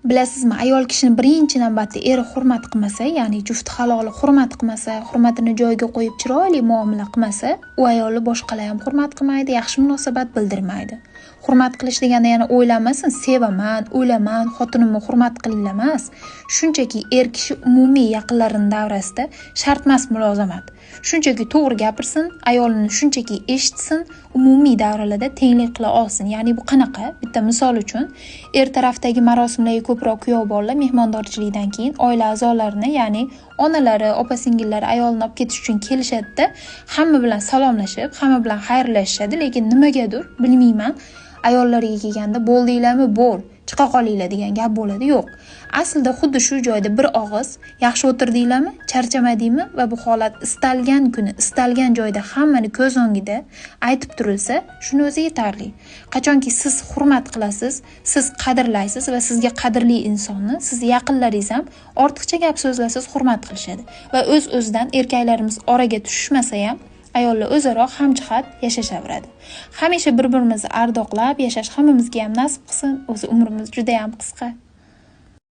Bilasizmi, ayol kishini birinchi navbatda eri hurmat qilmasa, ya'ni jufti haloli hurmat qilmasa, hurmatini joyiga qo'yib chiroyli muomala qilmasa, u ayolni boshqalar ham hurmat qilmaydi, yaxshi munosabat bildirmaydi. Hurmat qilish deganda yana o'ylamasin, sevaman, o'ylaman, xotinimni hurmat qilinglar emas. Shunchaki er kishi umumiy yaqinlarining davrasida shartmas mulozamat. Shunchaki to'g'ri gapirsin, ayolini shunchaki eshitsin, umumiy davralarda tenglik qila olsin. Ya'ni bu qanaqa? Bitta misol uchun, er tarafdagi marosimlarga ko'proq kuyov bolalar mehmondorchilikdan keyin oila a'zolarini, ya'ni onalari, opa-singillari ayolni olib ketish uchun kelishadi-da, hamma bilan salomlashib, hamma bilan xayrlashishadi, lekin nimagadir, bilmayman, ayollariga kelganda bo'ldinglarmi, bo'l, chiqa qolinglar degan gap bo'ladi. Yo'q. Aslida xuddi shu joyda bir og'iz yaxshi o'tirdinglarmi, charchamadingmi va bu holat istalgan kuni, istalgan joyda hammani ko'z o'ngida aytib turilsa, shuni o'zi yetarli. Qachonki siz hurmat qilasiz, siz qadrlaysiz va sizga qadrli insonni, siz yaqinlaringiz ham ortiqcha gap so'zlasiz hurmat qilishadi va o'z-o'zidan erkaklarimiz oraga tushmasa ham ayollar o'zaro hamjihat yashashaveradi. Hamisha bir-birimizni ardoqlab yashash hammamizga ham nasib qilsin. O'zi umrimiz juda ham qisqa.